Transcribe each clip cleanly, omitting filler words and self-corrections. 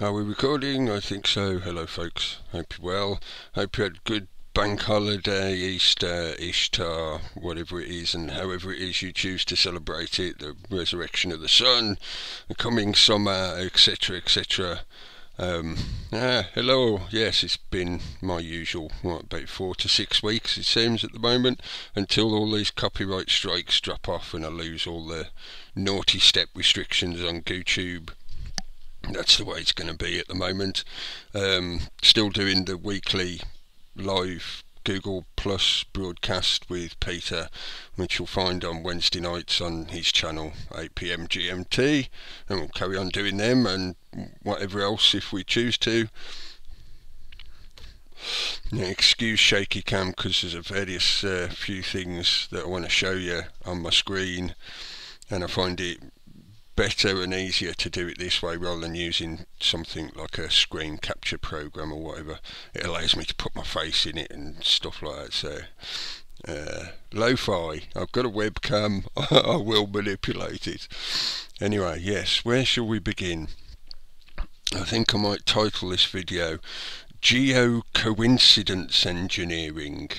Are we recording? I think so. Hello folks, hope you're well. Hope you had a good bank holiday, Easter, Ishtar, whatever it is and however it is you choose to celebrate it, the resurrection of the sun, the coming summer, etc, etc. Hello, yes, it's been my usual, about 4 to 6 weeks it seems at the moment, until all these copyright strikes drop off and I lose all the naughty step restrictions on YouTube. That's the way it's going to be at the moment. Still doing the weekly live Google Plus broadcast with Peter, which you'll find on Wednesday nights on his channel, 8 PM GMT, and we'll carry on doing them and whatever else if we choose to. Now, excuse shaky cam because there's a various few things that I want to show you on my screen, and I find it better and easier to do it this way rather than using something like a screen capture program or whatever. It allows me to put my face in it and stuff like that. So lo-fi, I've got a webcam. I will manipulate it. Anyway, yes, where shall we begin? I think I might title this video Geo-Coincidence Engineering.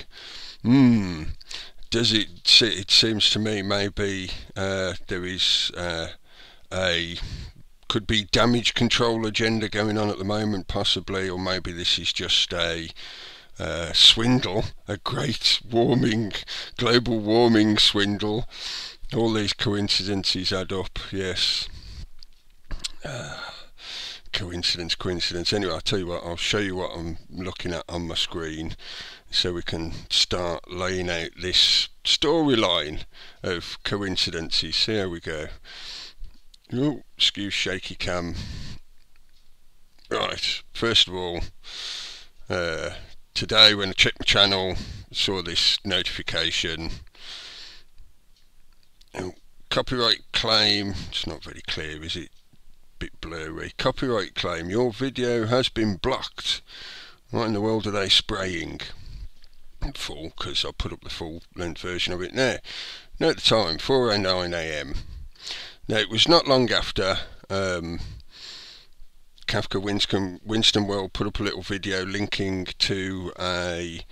Does it seems to me maybe there is could be damage control agenda going on at the moment, possibly, or maybe this is just a swindle, a great global warming swindle. All these coincidences add up. Yes, coincidence. Anyway, I'll tell you what, I'll show you what I'm looking at on my screen so we can start laying out this storyline of coincidences. See how we go. Oh, excuse shaky cam. Right, first of all, today when I checked my channel, I saw this notification. Oh, copyright claim. It's not very clear, is it? Bit blurry. Copyright claim. Your video has been blocked. What in the world are they spraying? Full, because I put up the full length version of it now. Note the time, 4:09 AM. Now, it was not long after Kafka Winston World put up a little video linking to a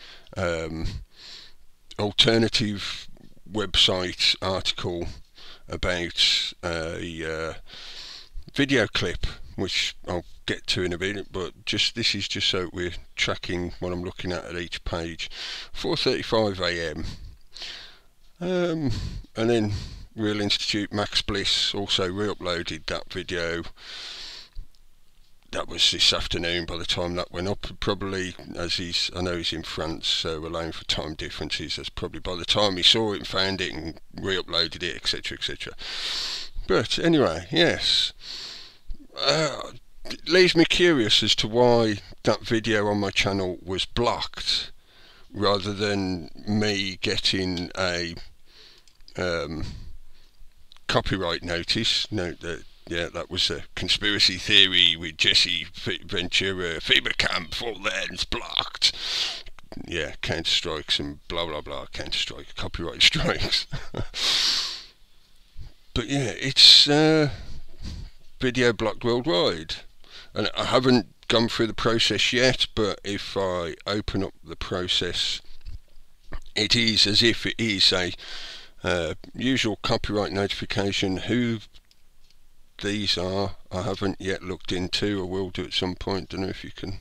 alternative website article about a video clip, which I'll get to in a minute, but this is just so we're tracking what I'm looking at each page. 4:35 AM. And then Real Institute Max Bliss also re-uploaded that video. That was this afternoon by the time that went up. Probably, as I know he's in France, so allowing for time differences, that's probably by the time he saw it and found it and re-uploaded it, etc, etc. But anyway, yes, it leaves me curious as to why that video on my channel was blocked rather than me getting a copyright notice. Note that, yeah, that was a conspiracy theory with Jesse Ventura, FEMA camp, all lens blocked. Yeah, counter strikes and blah blah blah, counter strike, copyright strikes. But yeah, it's video blocked worldwide, and I haven't gone through the process yet, but if I open up the process, it is as if it is a usual copyright notification. Who these are, I haven't yet looked into. I will do at some point. Don't know if you can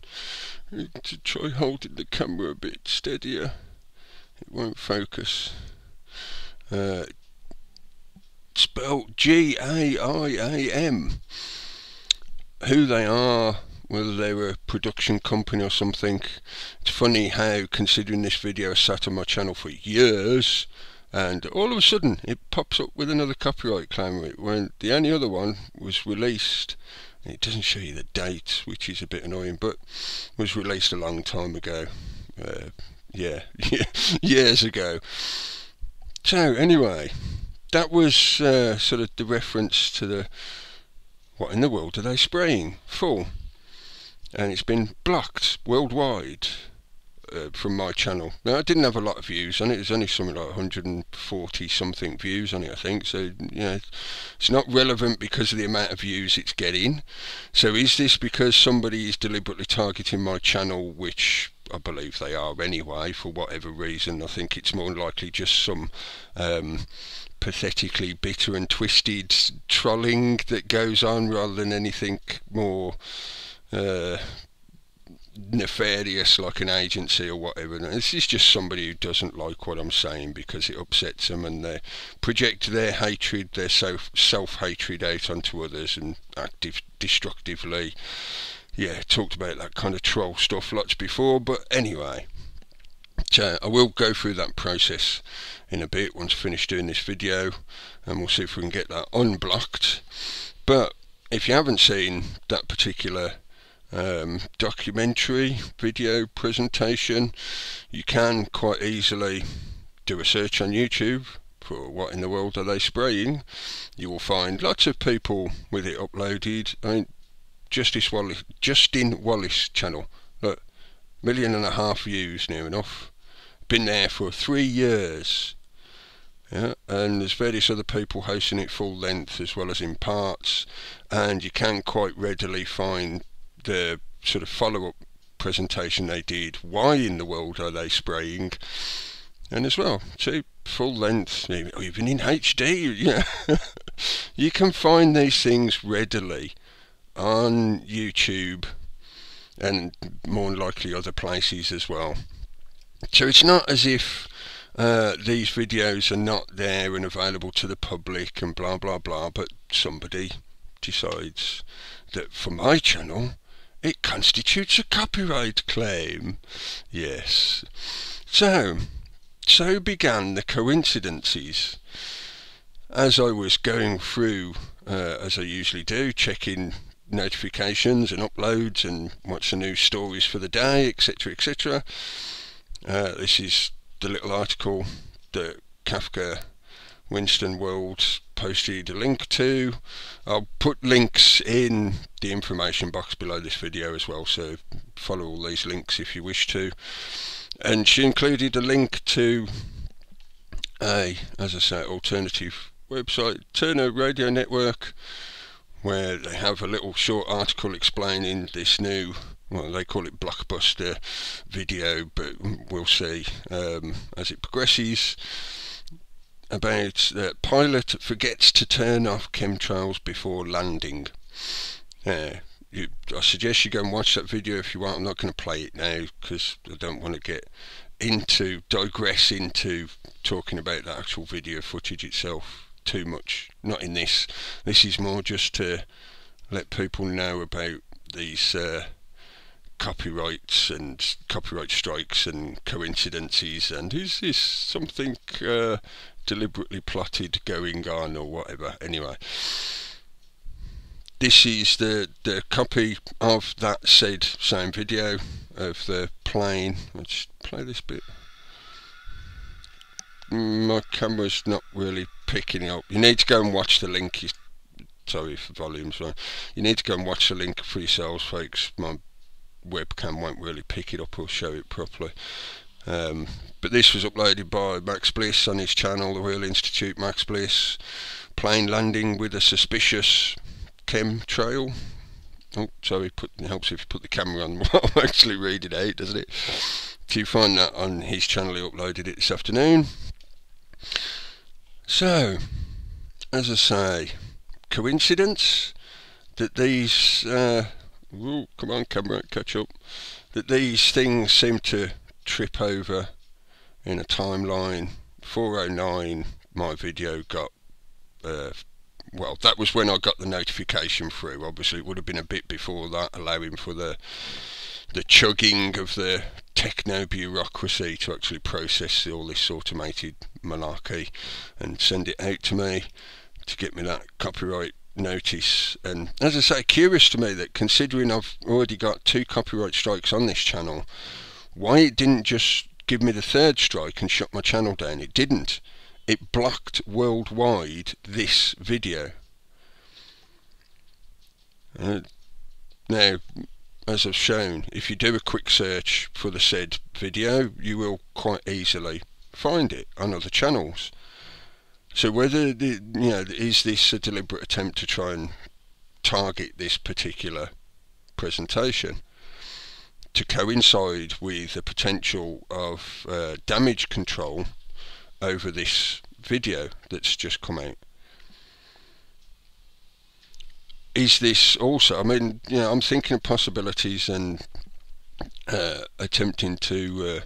to try holding the camera a bit steadier. It won't focus. Spelled GAIAM. Who they are, whether they were a production company or something. It's funny how, considering this video has sat on my channel for years, and all of a sudden it pops up with another copyright claim when the only other one was released. It doesn't show you the date, which is a bit annoying, but was released a long time ago. Years ago. So anyway, that was sort of the reference to the what in the world are they spraying? Full. And it's been blocked worldwide. from my channel. Now, I didn't have a lot of views on it. There's only something like 140 something views on it, I think. So, you know, it's not relevant because of the amount of views it's getting. So is this because somebody is deliberately targeting my channel, which I believe they are anyway, for whatever reason? I think it's more likely just some pathetically bitter and twisted trolling that goes on, rather than anything more nefarious like an agency or whatever. And this is just somebody who doesn't like what I'm saying because it upsets them, and they project their hatred, their self-hatred out onto others and act destructively. Yeah, talked about that kind of troll stuff lots before, but anyway. So I will go through that process in a bit once I finish doing this video, and we'll see if we can get that unblocked. But if you haven't seen that particular documentary video presentation, you can quite easily do a search on YouTube for what in the world are they spraying. You will find lots of people with it uploaded. I mean, Justin Wallace channel, look, 1.5 million views near enough, been there for 3 years. Yeah, and there's various other people hosting it full length as well as in parts, and you can quite readily find the sort of follow-up presentation they did, why in the world are they spraying, and as well, see, full length, even in HD. Yeah. You can find these things readily on YouTube and more likely other places as well. So it's not as if these videos are not there and available to the public and blah blah blah, but somebody decides that for my channel it constitutes a copyright claim. Yes. So began the coincidences. As I was going through, as I usually do, checking notifications and uploads and what's the new stories for the day, etc, etc. This is the little article that Kafka Winston World posted a link to. I'll put links in the information box below this video as well, so follow all these links if you wish to. And she included a link to a, as I say, alternative website, Turner Radio Network, where they have a little short article explaining this new, well, they call it blockbuster video, but we'll see as it progresses, about pilot forgets to turn off chemtrails before landing. I suggest you go and watch that video if you want. I'm not going to play it now because I don't want to digress into talking about the actual video footage itself too much. Not in this. This is more just to let people know about these copyrights and copyright strikes and coincidences, and is this something deliberately plotted going on or whatever. Anyway, this is the copy of that said same video of the plane. Let's play this bit. My camera's not really picking it up. You need to go and watch the link. Sorry for volumes, right? You need to go and watch the link for yourselves, folks. My webcam won't really pick it up or show it properly. But this was uploaded by Max Bliss on his channel, The Real Institute Max Bliss. Plane landing with a suspicious chemtrail. Oh, sorry, it helps if you put the camera on while I'm actually reading it out, doesn't it? So you find that on his channel. He uploaded it this afternoon. So, as I say, coincidence that these come on camera, catch up, that these things seem to trip over in a timeline. 4:09 my video got well, that was when I got the notification through. Obviously it would have been a bit before that, allowing for the chugging of the techno bureaucracy to actually process all this automated malarkey and send it out to me to get me that copyright notice. And as I say, curious to me that considering I've already got 2 copyright strikes on this channel, why it didn't just give me the 3rd strike and shut my channel down. It didn't. It blocked worldwide this video. Now, as I've shown, if you do a quick search for the said video, you will quite easily find it on other channels. So whether is this a deliberate attempt to try and target this particular presentation to coincide with the potential of damage control over this video that's just come out? Is this also, I mean, I'm thinking of possibilities and attempting to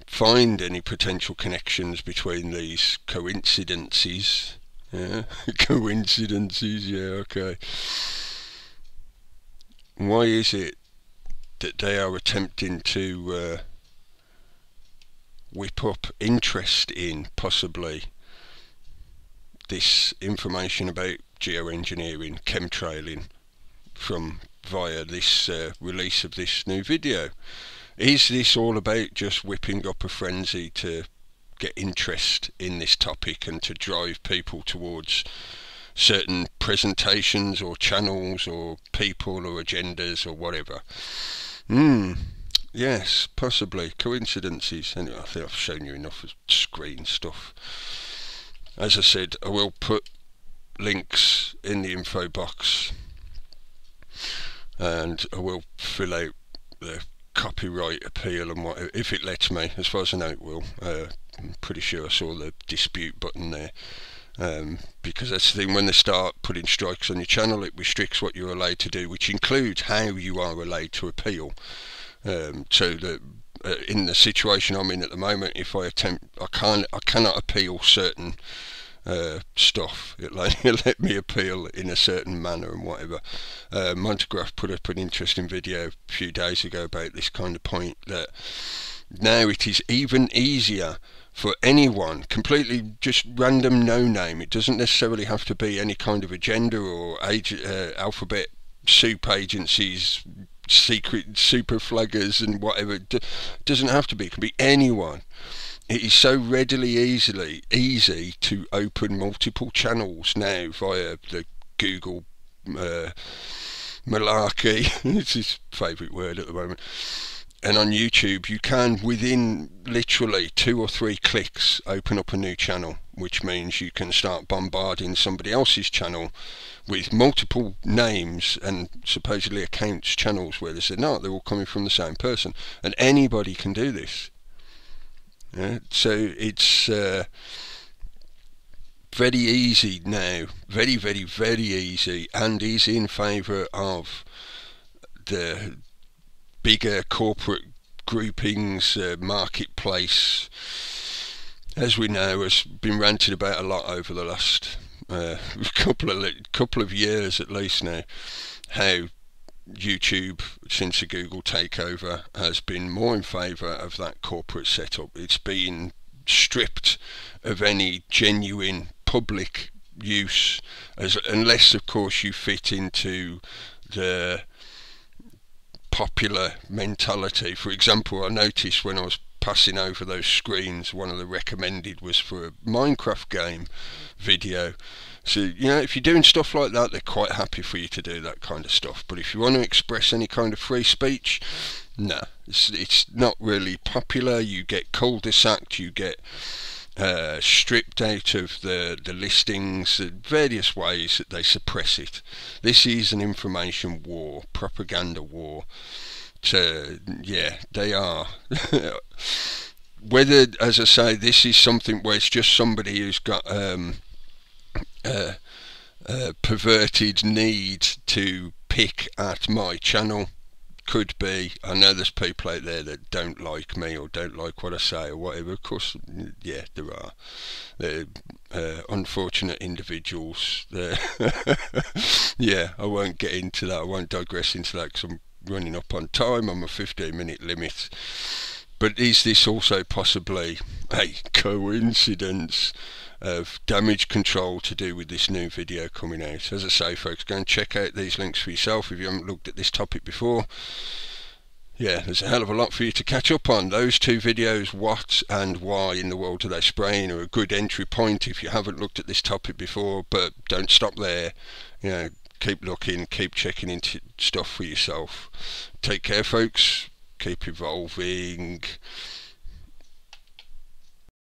find any potential connections between these coincidences. Yeah, coincidences, yeah, okay. Why is it that they are attempting to whip up interest in possibly this information about geoengineering, chemtrailing via this release of this new video? Is this all about just whipping up a frenzy to get interest in this topic and to drive people towards certain presentations or channels or people or agendas or whatever? Yes, possibly. Coincidences. Anyway, I think I've shown you enough of screen stuff. As I said, I will put links in the info box, and I will fill out the copyright appeal and whatever, if it lets me. As far as I know, it will. I'm pretty sure I saw the dispute button there, because that's the thing, when they start putting strikes on your channel, it restricts what you're allowed to do, which includes how you are allowed to appeal. So that in the situation I'm in at the moment, if I attempt, I cannot appeal certain stuff. It'll let me appeal in a certain manner and whatever. Montegraph put up an interesting video a few days ago about this kind of point, that now it is even easier for anyone, completely just random no name, it doesn't necessarily have to be any kind of agenda or alphabet soup agencies, secret super flaggers and whatever. It doesn't have to be, it can be anyone. It is so readily easy to open multiple channels now via the Google malarkey. It's his favourite word at the moment. And on YouTube, you can, within literally 2 or 3 clicks, open up a new channel, which means you can start bombarding somebody else's channel with multiple names and supposedly accounts, channels where they're not. They're all coming from the same person, and anybody can do this. Yeah, so it's very easy now, very, very, very easy, and is in favour of the bigger corporate groupings, marketplace, as we know, has been ranted about a lot over the last couple of years at least now, how YouTube, since the Google takeover, has been more in favour of that corporate setup. It's been stripped of any genuine public use, unless of course you fit into the popular mentality. For example, I noticed when I was passing over those screens, one of the recommended was for a Minecraft game video. So, if you're doing stuff like that, they're quite happy for you to do that kind of stuff. But if you want to express any kind of free speech, no, it's not really popular. You get cul-de-saced, you get stripped out of the listings, various ways that they suppress it. This is an information war, propaganda war. So, yeah, they are. Whether, as I say, this is something where it's just somebody who's got perverted need to pick at my channel, could be. I know there's people out there that don't like me or don't like what I say or whatever. Of course, yeah, there are. They're unfortunate individuals. Yeah, I won't get into that. I won't digress into that because I'm running up on time. I'm a 15-minute limit. But is this also possibly a coincidence of damage control to do with this new video coming out? As I say, folks, go and check out these links for yourself if you haven't looked at this topic before. Yeah, there's a hell of a lot for you to catch up on. Those 2 videos, what and why in the world are they spraying, are a good entry point if you haven't looked at this topic before. But don't stop there. keep looking, keep checking into stuff for yourself. Take care, folks. Keep evolving.